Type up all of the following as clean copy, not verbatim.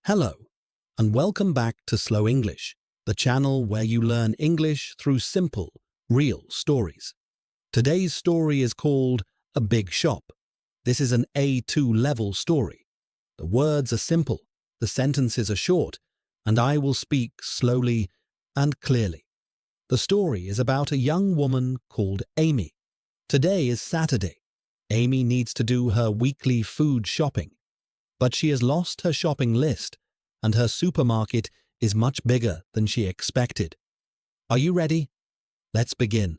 Hello, and welcome back to Slow English, the channel where you learn English through simple, real stories. Today's story is called A Big Shop. This is an A2 level story. The words are simple, the sentences are short, and I will speak slowly and clearly. The story is about a young woman called Amy. Today is Saturday. Amy needs to do her weekly food shopping, but she has lost her shopping list, and her supermarket is much bigger than she expected. Are you ready? Let's begin.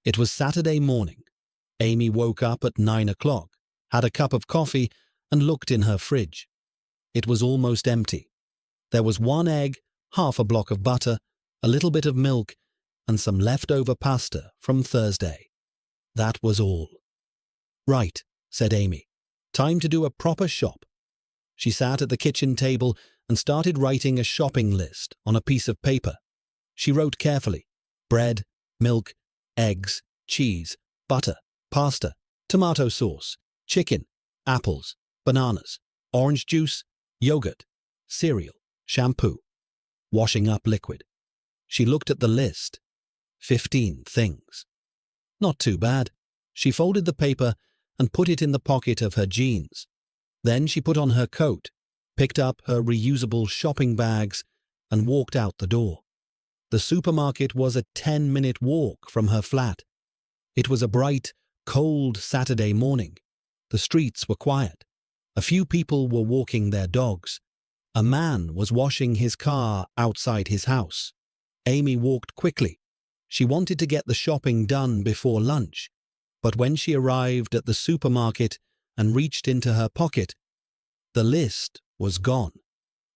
It was Saturday morning. Amy woke up at 9 o'clock, had a cup of coffee, and looked in her fridge. It was almost empty. There was one egg, half a block of butter, a little bit of milk, and some leftover pasta from Thursday. That was all. "Right," said Amy. "Time to do a proper shop." She sat at the kitchen table and started writing a shopping list on a piece of paper. She wrote carefully: bread, milk, eggs, cheese, butter, pasta, tomato sauce, chicken, apples, bananas, orange juice, yogurt, cereal, shampoo, washing up liquid. She looked at the list. 15 things. Not too bad. She folded the paper and put it in the pocket of her jeans. Then she put on her coat, picked up her reusable shopping bags, and walked out the door. The supermarket was a 10-minute walk from her flat. It was a bright, cold Saturday morning. The streets were quiet. A few people were walking their dogs. A man was washing his car outside his house. Amy walked quickly. She wanted to get the shopping done before lunch, but when she arrived at the supermarket and reached into her pocket, the list was gone.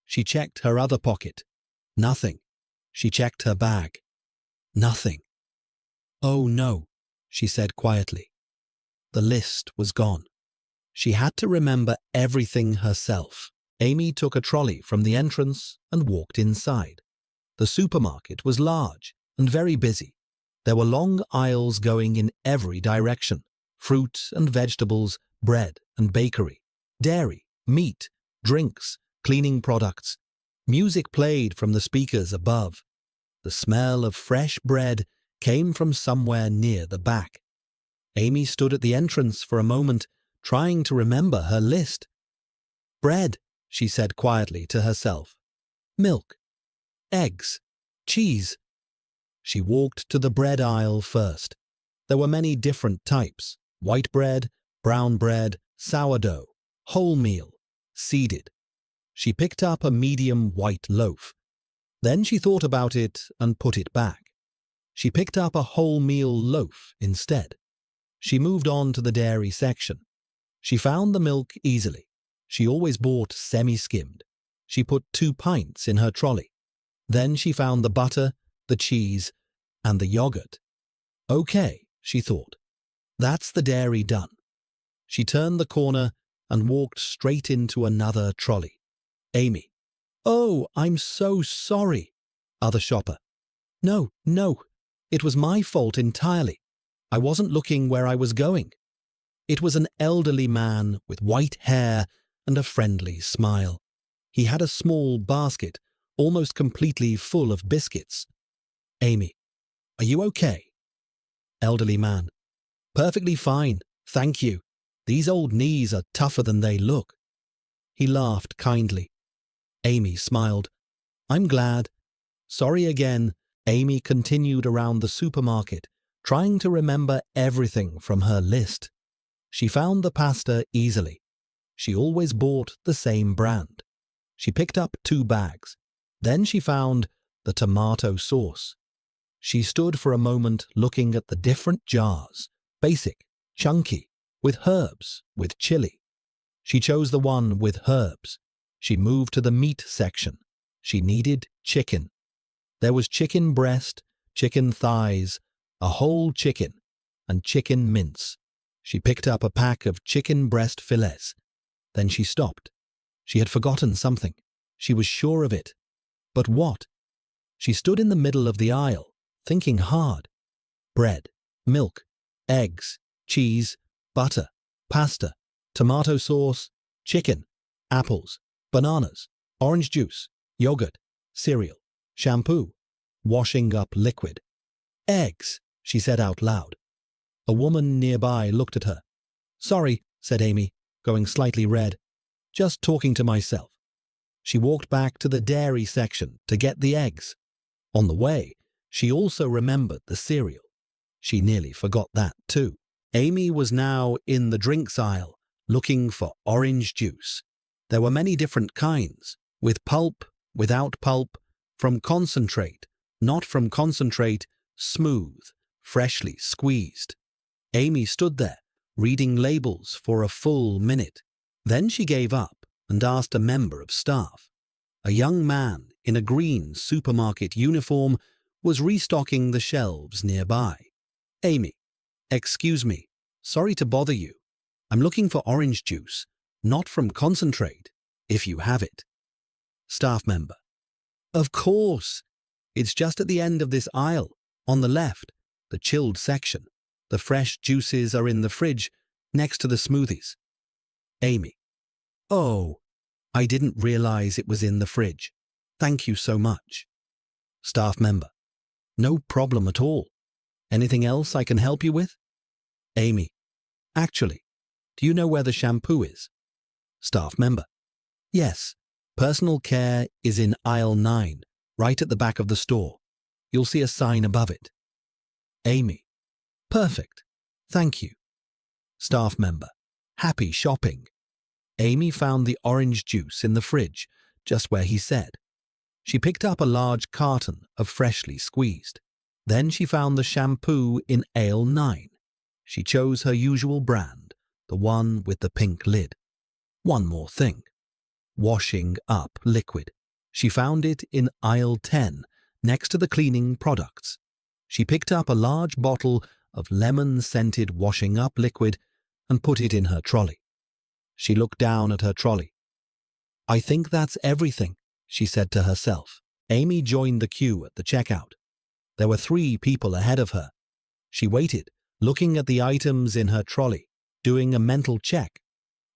She checked her other pocket. Nothing. She checked her bag. Nothing. "Oh no," she said quietly. The list was gone. She had to remember everything herself. Amy took a trolley from the entrance and walked inside. The supermarket was large and very busy. There were long aisles going in every direction: fruit and vegetables, bread and bakery, dairy, meat, drinks, cleaning products. Music played from the speakers above. The smell of fresh bread came from somewhere near the back. Amy stood at the entrance for a moment, trying to remember her list. "Bread," she said quietly to herself. "Milk, eggs, cheese." She walked to the bread aisle first. There were many different types: white bread, brown bread, sourdough, wholemeal, seeded. She picked up a medium white loaf. Then she thought about it and put it back. She picked up a wholemeal loaf instead. She moved on to the dairy section. She found the milk easily. She always bought semi-skimmed. She put 2 pints in her trolley. Then she found the butter, the cheese, and the yogurt. "Okay," she thought. "That's the dairy done." She turned the corner and walked straight into another trolley. Amy. "Oh, I'm so sorry." Other shopper. No, it was my fault entirely. I wasn't looking where I was going." It was an elderly man with white hair and a friendly smile. He had a small basket, almost completely full of biscuits. Amy. "Are you okay?" Elderly man. "Perfectly fine, thank you. These old knees are tougher than they look." He laughed kindly. Amy smiled. "I'm glad." Sorry again. Amy continued around the supermarket, trying to remember everything from her list. She found the pasta easily. She always bought the same brand. She picked up 2 bags. Then she found the tomato sauce. She stood for a moment looking at the different jars: basic, chunky, with herbs, with chili. She chose the one with herbs. She moved to the meat section. She needed chicken. There was chicken breast, chicken thighs, a whole chicken, and chicken mince. She picked up a pack of chicken breast fillets. Then she stopped. She had forgotten something. She was sure of it. But what? She stood in the middle of the aisle, thinking hard. Bread, milk, eggs, cheese, butter, pasta, tomato sauce, chicken, apples, bananas, orange juice, yogurt, cereal, shampoo, washing up liquid. Eggs, she said out loud. A woman nearby looked at her. Sorry, said Amy, going slightly red. Just talking to myself. She walked back to the dairy section to get the eggs. On the way, she also remembered the cereal. She nearly forgot that too. Amy was now in the drinks aisle, looking for orange juice. There were many different kinds, with pulp, without pulp, from concentrate, not from concentrate, smooth, freshly squeezed. Amy stood there, reading labels for a full minute. Then she gave up and asked a member of staff. A young man in a green supermarket uniform was restocking the shelves nearby. Amy, excuse me, sorry to bother you. I'm looking for orange juice, not from concentrate, if you have it. Staff member, of course. It's just at the end of this aisle, on the left, the chilled section. The fresh juices are in the fridge, next to the smoothies. Amy, oh, I didn't realize it was in the fridge. Thank you so much. Staff member, no problem at all. Anything else I can help you with? Amy, actually, do you know where the shampoo is? Staff member, yes, personal care is in aisle 9, right at the back of the store. You'll see a sign above it. Amy, perfect, thank you. Staff member, happy shopping. Amy found the orange juice in the fridge, just where he said. She picked up a large carton of freshly squeezed. Then she found the shampoo in aisle 9. She chose her usual brand, the one with the pink lid. One more thing. Washing up liquid. She found it in aisle 10, next to the cleaning products. She picked up a large bottle of lemon-scented washing up liquid and put it in her trolley. She looked down at her trolley. I think that's everything, she said to herself. Amy joined the queue at the checkout. There were 3 people ahead of her. She waited, looking at the items in her trolley, doing a mental check.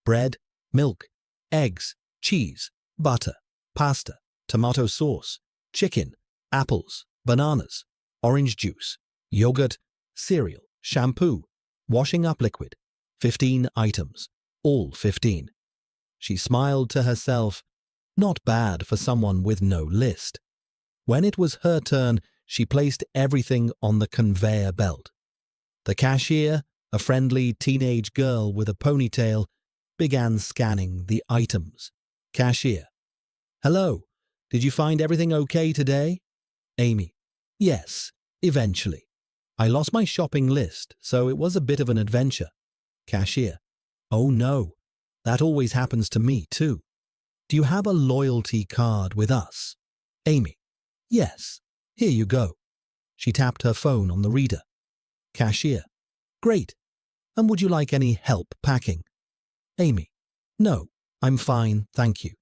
Bread, milk, eggs, cheese, butter, pasta, tomato sauce, chicken, apples, bananas, orange juice, yogurt, cereal, shampoo, washing up liquid. 15 items, all 15. She smiled to herself. Not bad for someone with no list. When it was her turn, she placed everything on the conveyor belt. The cashier, a friendly teenage girl with a ponytail, began scanning the items. Cashier, hello, did you find everything okay today? Amy, yes, eventually. I lost my shopping list, so it was a bit of an adventure. Cashier, oh no, that always happens to me too. Do you have a loyalty card with us? Amy, yes, here you go. She tapped her phone on the reader. Cashier, great. And would you like any help packing? Amy, no, I'm fine, thank you.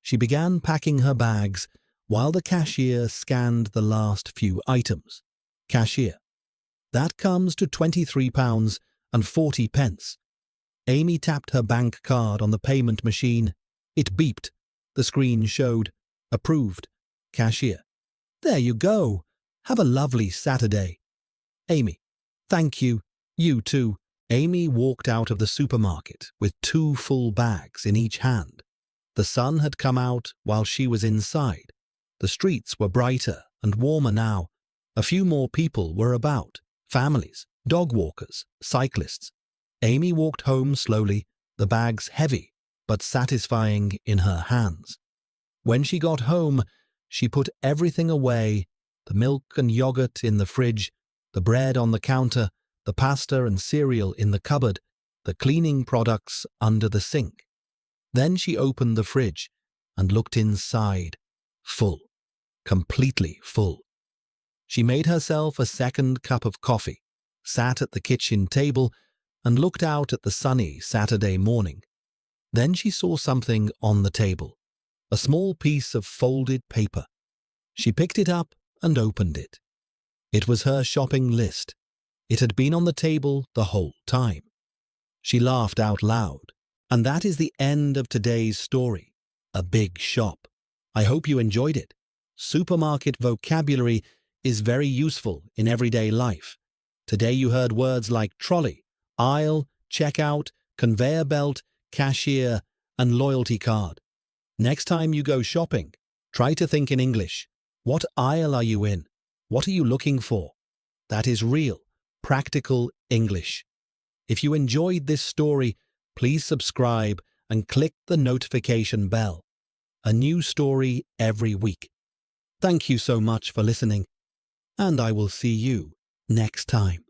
She began packing her bags while the cashier scanned the last few items. Cashier, that comes to £23.40. Amy tapped her bank card on the payment machine. It beeped. The screen showed, approved. Cashier, there you go. Have a lovely Saturday. Amy, thank you. You too. Amy walked out of the supermarket with 2 full bags in each hand. The sun had come out while she was inside. The streets were brighter and warmer now. A few more people were about. Families, dog walkers, cyclists. Amy walked home slowly, the bags heavy but satisfying in her hands. When she got home, she put everything away, the milk and yogurt in the fridge, the bread on the counter, the pasta and cereal in the cupboard, the cleaning products under the sink. Then she opened the fridge and looked inside. Full. Completely full. She made herself a second cup of coffee, sat at the kitchen table, and looked out at the sunny Saturday morning. Then she saw something on the table, a small piece of folded paper. She picked it up and opened it. It was her shopping list. It had been on the table the whole time. She laughed out loud. And that is the end of today's story. A big shop. I hope you enjoyed it. Supermarket vocabulary is very useful in everyday life. Today you heard words like trolley, aisle, checkout, conveyor belt, cashier, and loyalty card. Next time you go shopping, try to think in English. What aisle are you in? What are you looking for? That is real, practical English. If you enjoyed this story, please subscribe and click the notification bell. A new story every week. Thank you so much for listening, and I will see you next time.